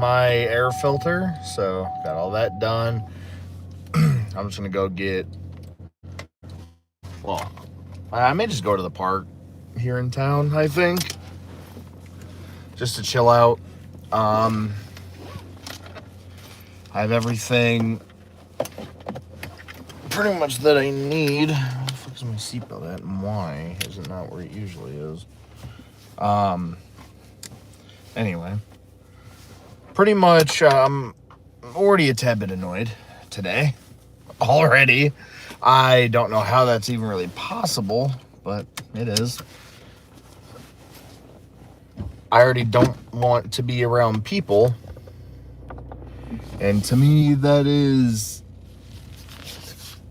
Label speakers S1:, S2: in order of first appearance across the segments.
S1: my air filter, so got all that done. I'm just gonna go get. Well, I may just go to the park here in town. I think just to chill out. Um, I have everything pretty much that I need. Where the fuck is my seatbelt at, and why is it not where it usually is? Anyway, pretty much. I'm already a tad bit annoyed today. Already. I don't know how that's even really possible, but it is. I already don't want to be around people. And to me, that is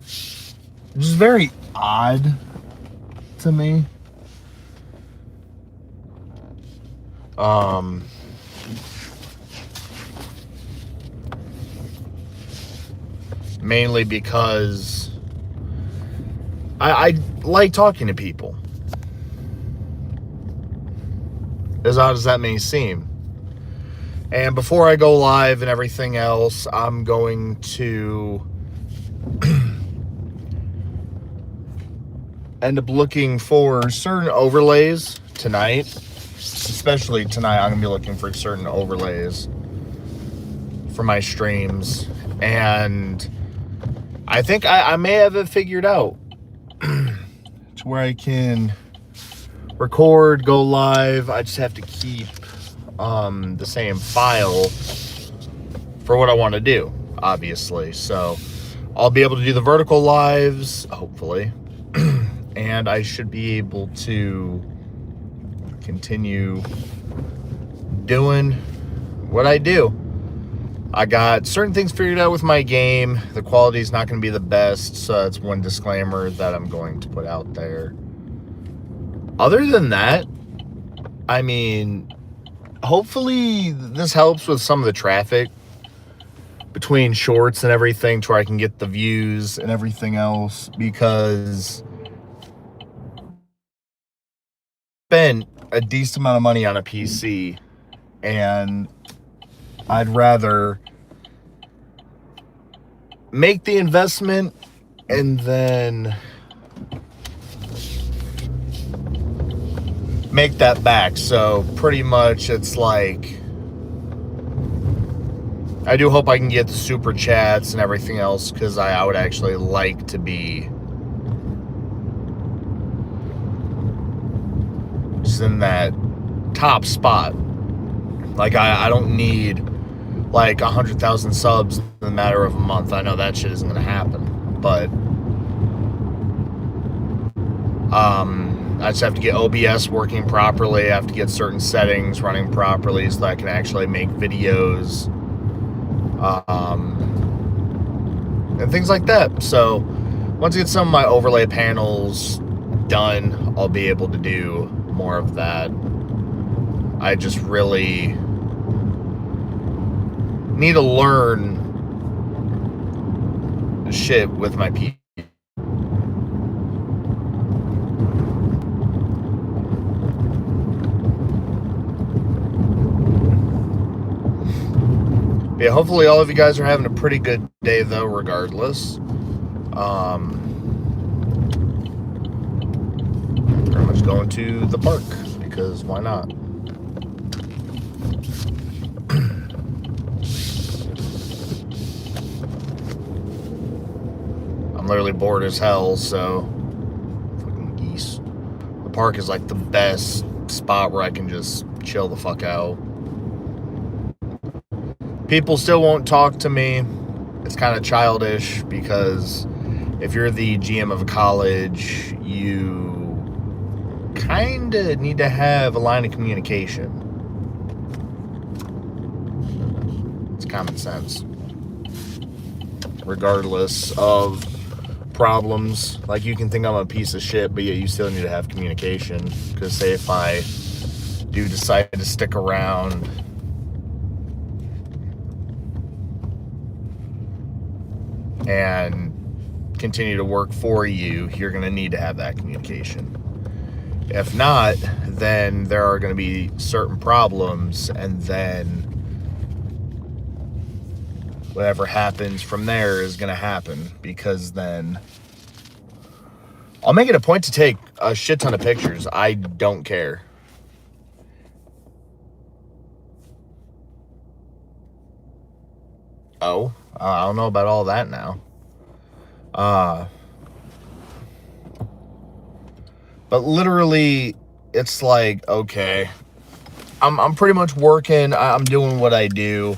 S1: just very odd to me. Mainly because I like talking to people. As odd as that may seem. And before I go live and everything else, I'm going to end up looking for certain overlays tonight. Especially tonight, I'm going to be looking for certain overlays for my streams. And I think I may have it figured out to where I can record, go live. I just have to keep the same file for what I want to do, obviously. So I'll be able to do the vertical lives, hopefully. And I should be able to continue doing what I do. I got certain things figured out with my game. The quality is not going to be the best, so that's one disclaimer that I'm going to put out there. Other than that, I mean, hopefully this helps with some of the traffic between shorts and everything to where I can get the views and everything else, because I spent a decent amount of money on a PC, and I'd rather make the investment and then make that back. So pretty much it's like, I do hope I can get the super chats and everything else, because I would actually like to be just in that top spot. Like I don't need like 100,000 subs in a matter of a month. I know that shit isn't gonna happen, but I just have to get OBS working properly. I have to get certain settings running properly so that I can actually make videos, and things like that. So once I get some of my overlay panels done, I'll be able to do more of that. I just really need to learn shit with my PC. Yeah, hopefully all of you guys are having a pretty good day, though, regardless. Pretty much going to the park, because why not? I'm literally bored as hell, so fucking geese. The park is like the best spot where I can just chill the fuck out. People still won't talk to me. It's kind of childish, because if you're the GM of a college, you kind of need to have a line of communication. It's common sense. Regardless of problems, like, you can think I'm a piece of shit, but yet you still need to have communication. Because say if I do decide to stick around and continue to work for you, you're going to need to have that communication. If not, then there are going to be certain problems, and then whatever happens from there is going to happen, because then I'll make it a point to take a shit ton of pictures. I don't care. Oh, I don't know about all that now. But literally, it's like, okay, I'm pretty much working. I'm doing what I do.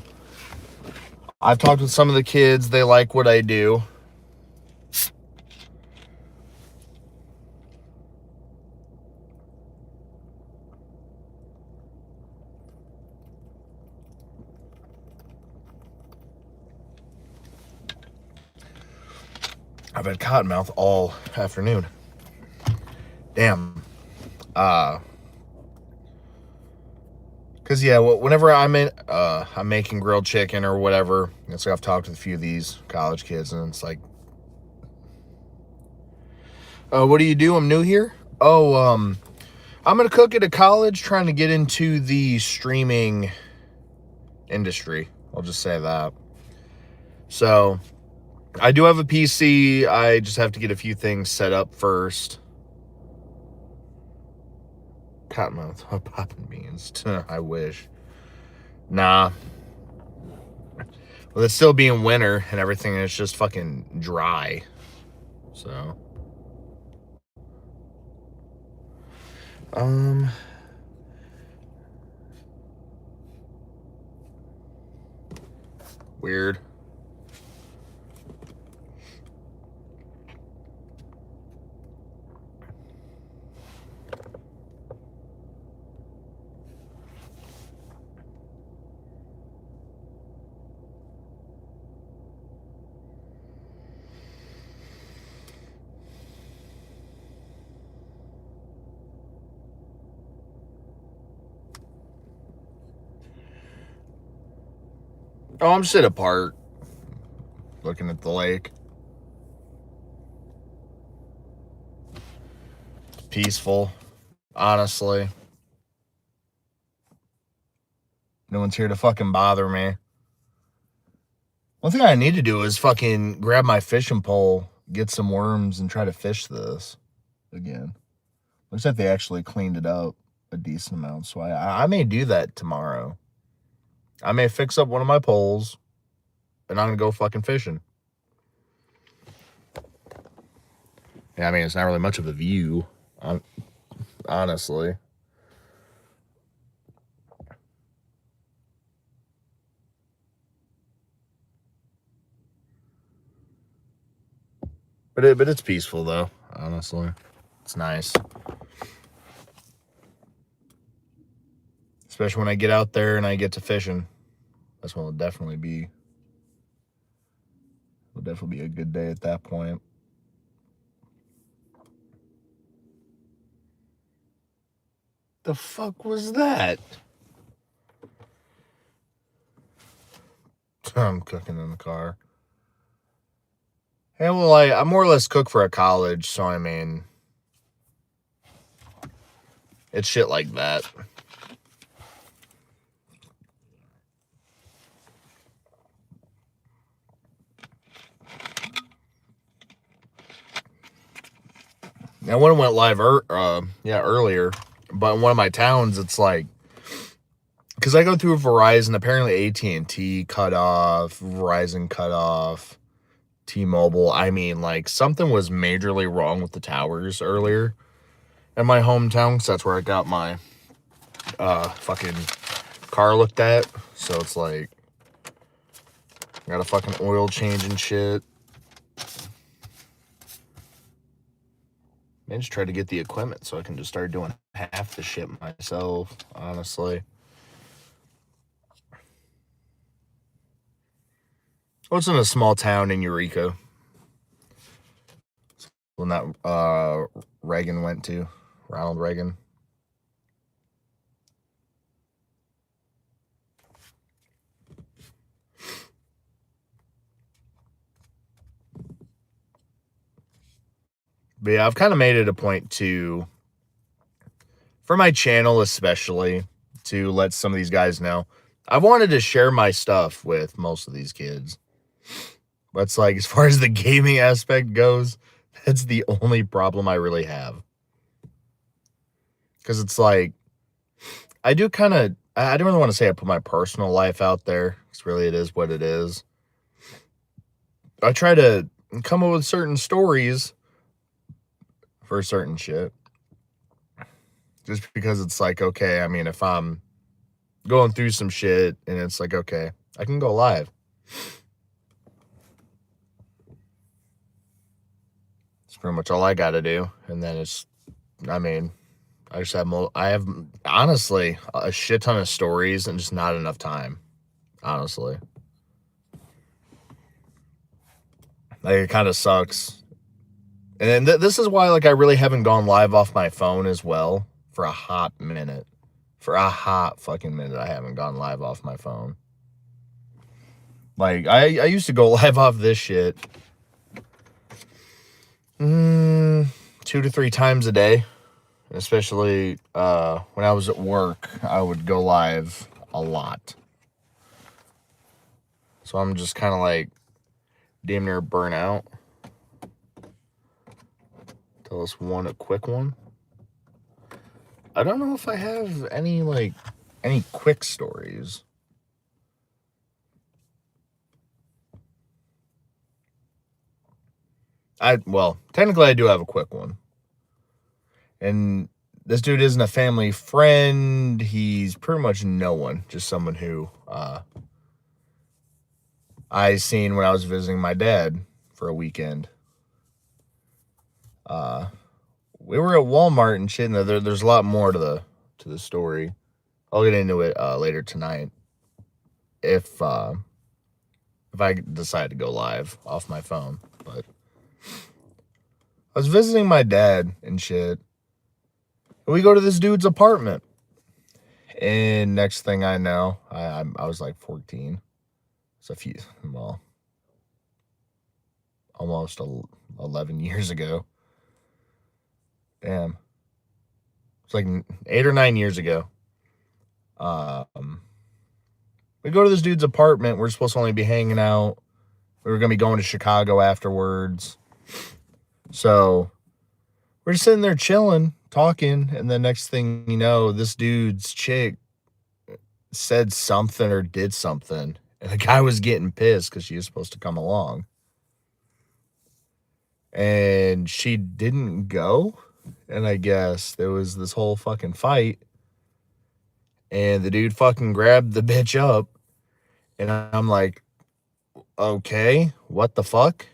S1: I've talked with some of the kids. They like what I do. I've had cottonmouth all afternoon. Damn. Cause yeah, whenever I'm making grilled chicken or whatever, it's like I've talked with a few of these college kids, and it's like, what do you do? I'm new here. Oh, I'm gonna cook at a college, trying to get into the streaming industry. I'll just say that. So, I do have a PC. I just have to get a few things set up first. Cottonmouth, popping beans. I wish. Nah. Well, it's still being winter and everything, and it's just fucking dry. So. Weird. Oh, I'm just at a park, looking at the lake. Peaceful, honestly. No one's here to fucking bother me. One thing I need to do is fucking grab my fishing pole, get some worms, and try to fish this again. Looks like they actually cleaned it up a decent amount, so I may do that tomorrow. I may fix up one of my poles, and I'm gonna go fucking fishing. Yeah, I mean, it's not really much of a view, honestly. But it's peaceful though, honestly. It's nice. Especially when I get out there and I get to fishing. That's when it'll definitely be a good day at that point. The fuck was that? I'm cooking in the car. Hey, well, I more or less cook for a college, so I mean, it's shit like that. Now, when it went live earlier, but in one of my towns, it's like, because I go through Verizon, apparently AT&T cut off, Verizon cut off, T-Mobile. I mean, like, something was majorly wrong with the towers earlier in my hometown, because that's where I got my fucking car looked at. So it's like, got a fucking oil change and shit. I just tried to get the equipment so I can just start doing half the shit myself, honestly. What's in a small town in Eureka? When that Reagan went to, Ronald Reagan. But yeah, I've kind of made it a point to, for my channel especially, to let some of these guys know. I've wanted to share my stuff with most of these kids. But it's like, as far as the gaming aspect goes, that's the only problem I really have. Because it's like, I don't really want to say I put my personal life out there, because really it is what it is. I try to come up with certain stories for certain shit. Just because it's like, okay, I mean, if I'm going through some shit and it's like, okay, I can go live. It's pretty much all I got to do. And then I have honestly a shit ton of stories and just not enough time. Honestly. Like, it kind of sucks. And then this is why, like, I really haven't gone live off my phone as well for a hot minute. For a hot fucking minute, I haven't gone live off my phone. Like, I used to go live off this shit 2 to 3 times a day. Especially when I was at work, I would go live a lot. So I'm just kind of like damn near burnout. Tell us a quick one. I don't know if I have any quick stories. Technically I do have a quick one. And this dude isn't a family friend. He's pretty much no one. Just someone who I seen when I was visiting my dad for a weekend. We were at Walmart and shit, and there's a lot more to the story. I'll get into it later tonight if I decide to go live off my phone. But I was visiting my dad and shit. We go to this dude's apartment, and next thing I know, I was like 14. It's almost 11 years ago. Damn. It's like 8 or 9 years ago. We go to this dude's apartment. We're supposed to only be hanging out. We were going to be going to Chicago afterwards. So we're just sitting there chilling, talking. And the next thing you know, this dude's chick said something or did something. And the guy was getting pissed because she was supposed to come along. And she didn't go. And I guess there was this whole fucking fight. And the dude fucking grabbed the bitch up. And I'm like, okay, what the fuck?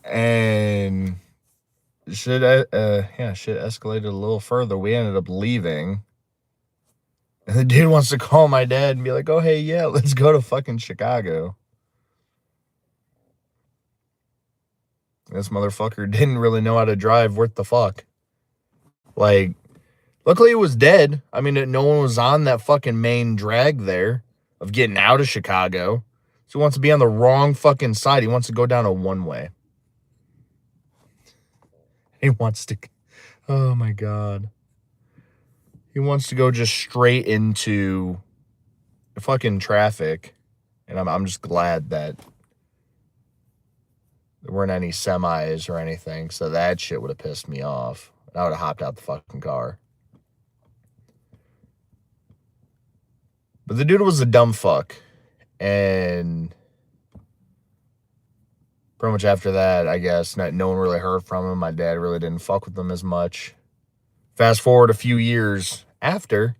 S1: And shit escalated a little further. We ended up leaving. And the dude wants to call my dad and be like, oh, hey, yeah, let's go to fucking Chicago. This motherfucker didn't really know how to drive. What the fuck? Like, luckily it was dead. I mean, no one was on that fucking main drag there of getting out of Chicago. So he wants to be on the wrong fucking side. He wants to go down a one-way. He wants to... Oh, my God. He wants to go just straight into fucking traffic. And I'm just glad that there weren't any semis or anything. So that shit would have pissed me off. I would have hopped out the fucking car. But the dude was a dumb fuck. And pretty much after that, I guess, no one really heard from him. My dad really didn't fuck with him as much. Fast forward a few years after,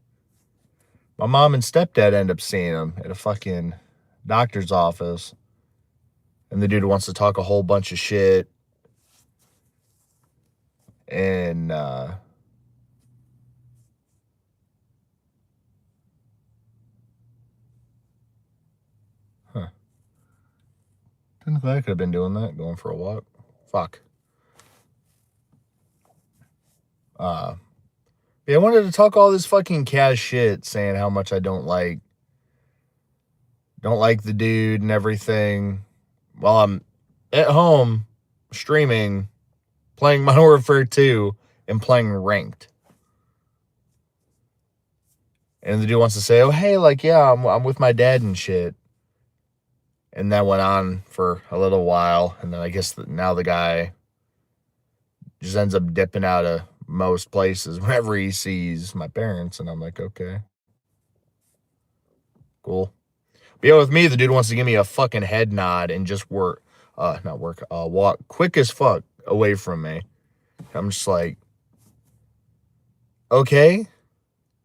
S1: my mom and stepdad end up seeing him at a fucking doctor's office. And the dude wants to talk a whole bunch of shit. And, Didn't think I could have been doing that, going for a walk. Fuck. Yeah, I wanted to talk all this fucking cash shit, saying how much I don't like the dude and everything. While I'm at home streaming, playing Modern Warfare 2, and playing ranked. And the dude wants to say, oh, hey, like, yeah, I'm with my dad and shit. And that went on for a little while. And then I guess now the guy just ends up dipping out of most places whenever he sees my parents. And I'm like, okay, cool. But yeah, with me, the dude wants to give me a fucking head nod and just walk quick as fuck away from me. I'm just like, okay,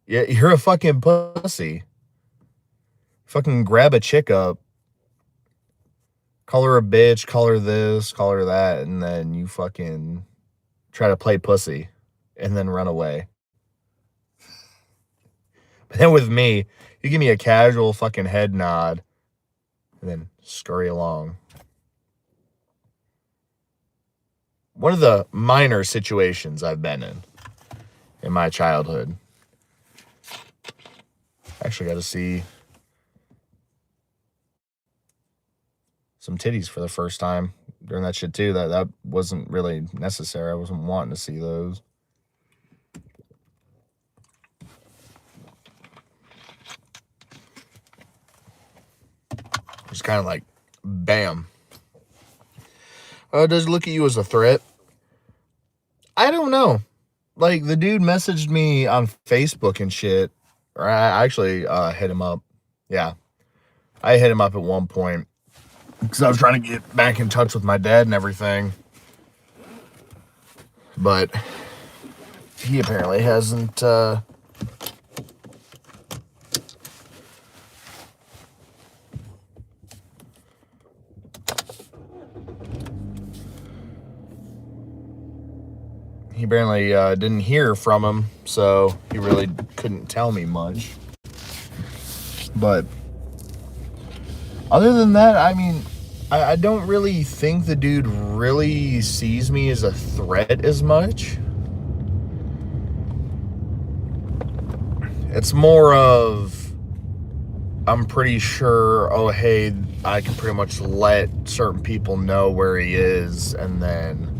S1: yeah, you're a fucking pussy. Fucking grab a chick up, call her a bitch, call her this, call her that, and then you fucking try to play pussy and then run away. But then with me, you give me a casual fucking head nod and then scurry along. One of the minor situations I've been in my childhood. Actually got to see some titties for the first time during that shit too. That wasn't really necessary. I wasn't wanting to see those. Just kind of like, bam. Does it look at you as a threat? I don't know. Like, the dude messaged me on Facebook and shit. Or I actually hit him up. Yeah. I hit him up at one point. Because I was trying to get back in touch with my dad and everything. But he apparently hasn't... He apparently didn't hear from him, so he really couldn't tell me much. But other than that, I mean, I don't really think the dude really sees me as a threat as much. It's more of, I'm pretty sure, oh, hey, I can pretty much let certain people know where he is, and then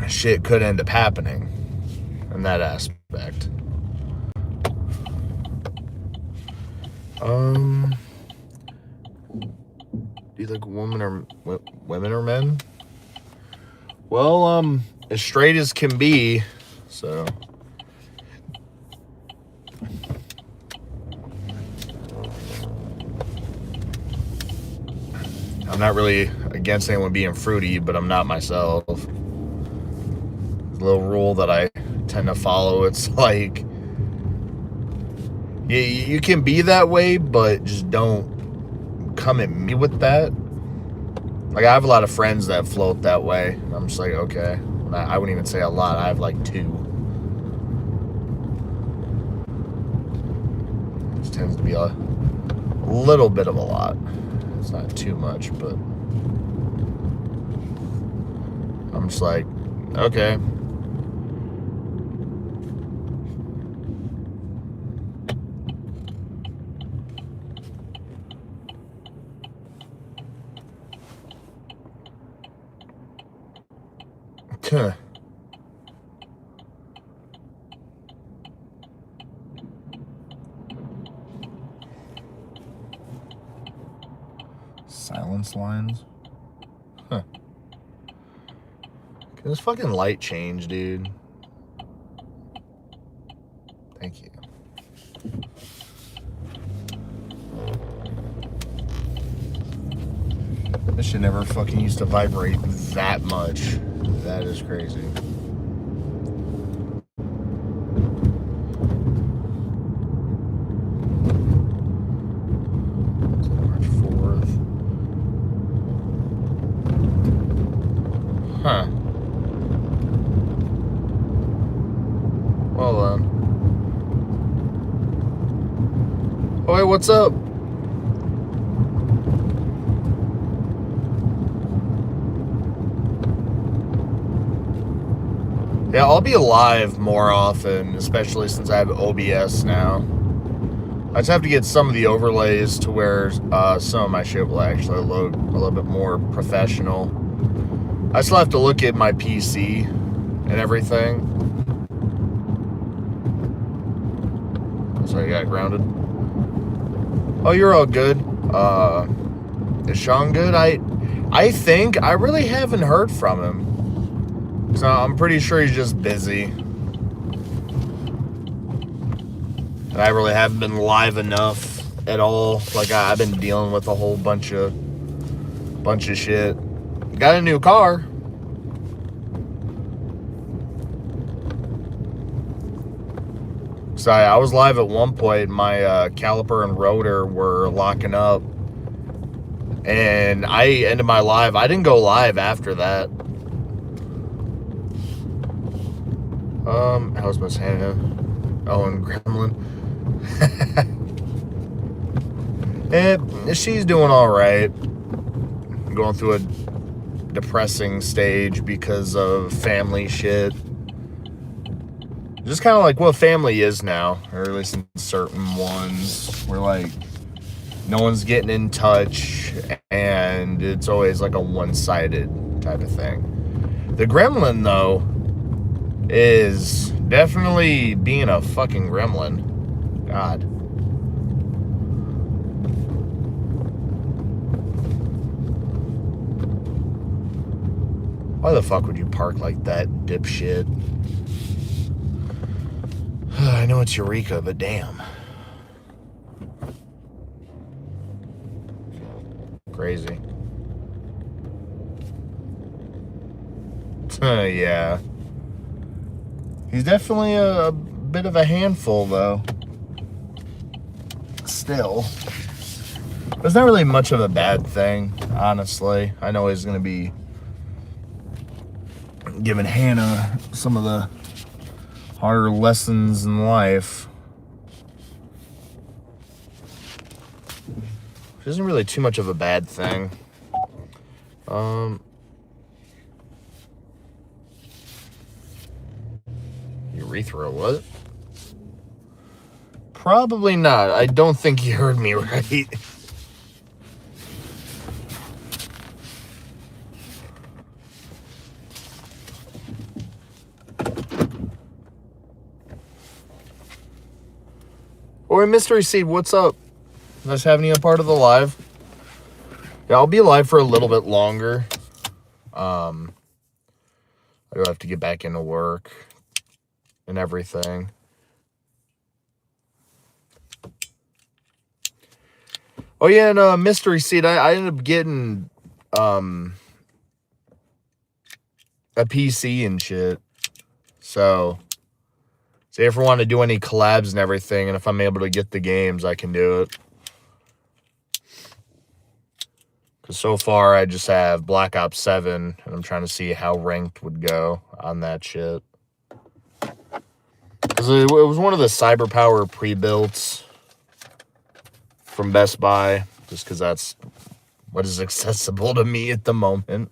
S1: shit could end up happening in that aspect. Do you think women or men? Well, as straight as can be, so. I'm not really against anyone being fruity, but I'm not myself. Little rule that I tend to follow. It's like, you can be that way, but just don't come at me with that. Like, I have a lot of friends that float that way. And I'm just like, okay. I wouldn't even say a lot. I have like 2. This tends to be a little bit of a lot. It's not too much, but I'm just like, okay. Silence lines? Huh. Can this fucking light change, dude? Thank you. This shit never fucking used to vibrate that much. That is crazy. March 4th. Huh. Well then. Oh, hey, what's up? Yeah, I'll be live more often, especially since I have OBS now. I just have to get some of the overlays to where some of my shit will actually look a little bit more professional. I still have to look at my PC and everything. So I got grounded. Oh, you're all good. Is Sean good? I think I really haven't heard from him. So I'm pretty sure he's just busy. And I really haven't been live enough at all. Like I've been dealing with a whole bunch of shit. Got a new car. So I was live at one point. My caliper and rotor were locking up. And I ended my live. I didn't go live after that. How's Miss Hannah? Oh, and Gremlin. She's doing all right. Going through a depressing stage because of family shit. Just kind of like what family is now, or at least in certain ones, where like no one's getting in touch, and it's always like a one-sided type of thing. The Gremlin, though, is definitely being a fucking gremlin. God. Why the fuck would you park like that, dipshit? I know it's Eureka, but damn. Crazy. Yeah. He's definitely a bit of a handful, though. Still. It's not really much of a bad thing, honestly. I know he's going to be giving Hannah some of the harder lessons in life. Which isn't really too much of a bad thing. Urethra, what? Probably not. I don't think you heard me right. Or Mystery Seed, what's up? Nice having you a part of the live. Yeah, I'll be live for a little bit longer. I do have to get back into work and everything. Oh yeah, and Mystery Seed, I ended up getting a PC and shit. So say if I want to do any collabs and everything, and if I'm able to get the games, I can do it. Because so far, I just have Black Ops 7, and I'm trying to see how ranked would go on that shit. Because it was one of the Cyberpower pre-builts from Best Buy, just because that's what is accessible to me at the moment.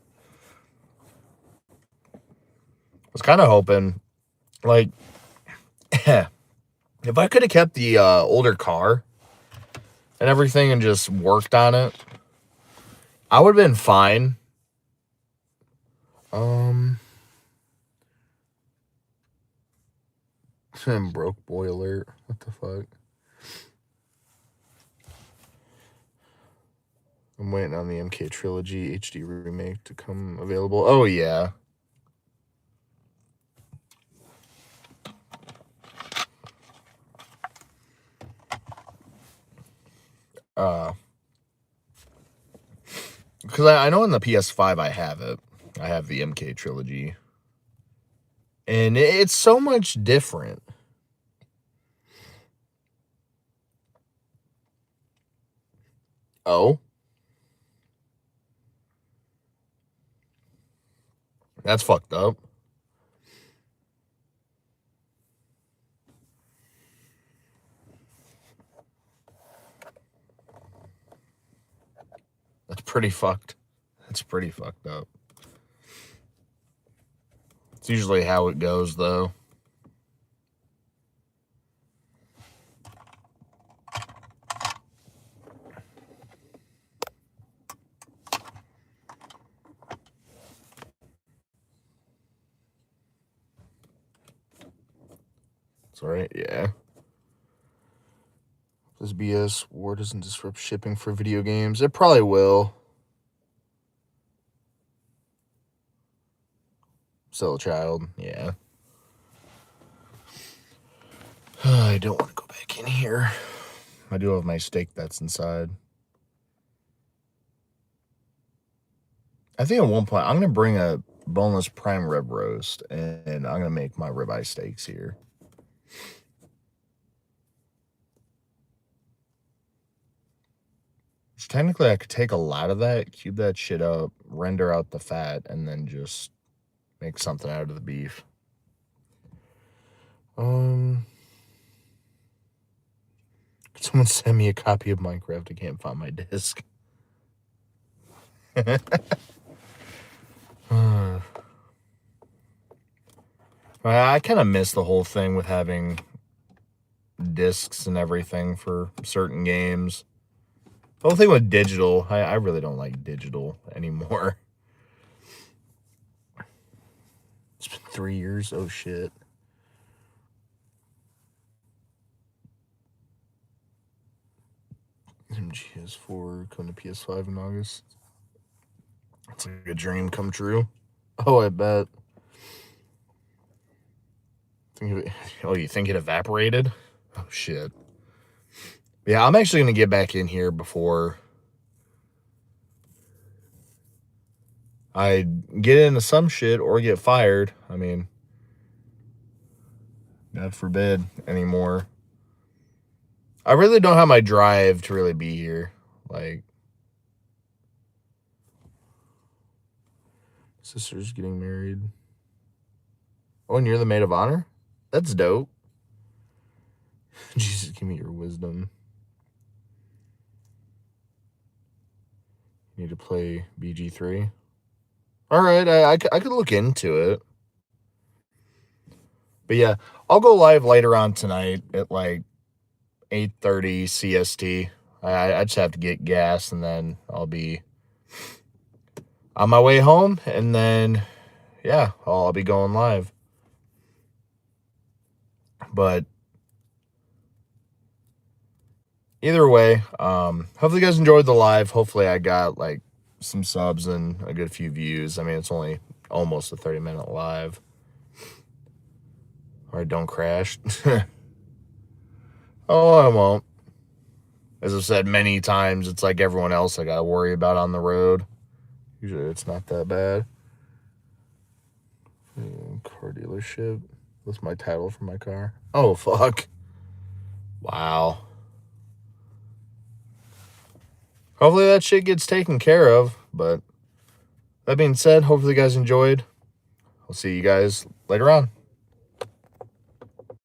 S1: I was kind of hoping, like, if I could have kept the older car and everything and just worked on it, I would have been fine. Broke boy alert. What the fuck? I'm waiting on the MK Trilogy HD remake to come available. Oh, yeah. Because I know in the PS5 I have it. I have the MK Trilogy. And it's so much different. Oh? That's fucked up. That's pretty fucked. That's pretty fucked up. It's usually how it goes, though. It's alright, yeah. This BS war doesn't disrupt shipping for video games. It probably will. Sell a child, yeah. I don't want to go back in here. I do have my steak that's inside. I think at one point I'm going to bring a boneless prime rib roast and I'm going to make my ribeye steaks here. Which technically I could take a lot of that, cube that shit up, render out the fat, and then just make something out of the beef. Could someone send me a copy of Minecraft? I can't find my disc. I kind of miss the whole thing with having discs and everything for certain games. The whole thing with digital, I really don't like digital anymore. It's been 3 years. Oh, shit. MGS4 coming to PS5 in August. It's like a dream come true. Oh, I bet. Oh, you think it evaporated? Oh, shit. Yeah, I'm actually going to get back in here before I get into some shit or get fired. I mean, God forbid anymore. I really don't have my drive to really be here. Like, sister's getting married. Oh, and you're the maid of honor? That's dope. Jesus, give me your wisdom. You need to play BG3. All right, I could look into it. But yeah, I'll go live later on tonight at like 8:30 CST. I just have to get gas, and then I'll be on my way home, and then, yeah, I'll be going live. But either way, hopefully you guys enjoyed the live. Hopefully I got like some subs and a good few views. I mean, it's only almost a 30-minute live. All right, don't crash. Oh, I won't. As I've said many times, it's like everyone else I got to worry about on the road. Usually it's not that bad. Car dealership. That's my title for my car. Oh, fuck. Wow. Hopefully that shit gets taken care of. But that being said, hopefully you guys enjoyed. I'll see you guys later on.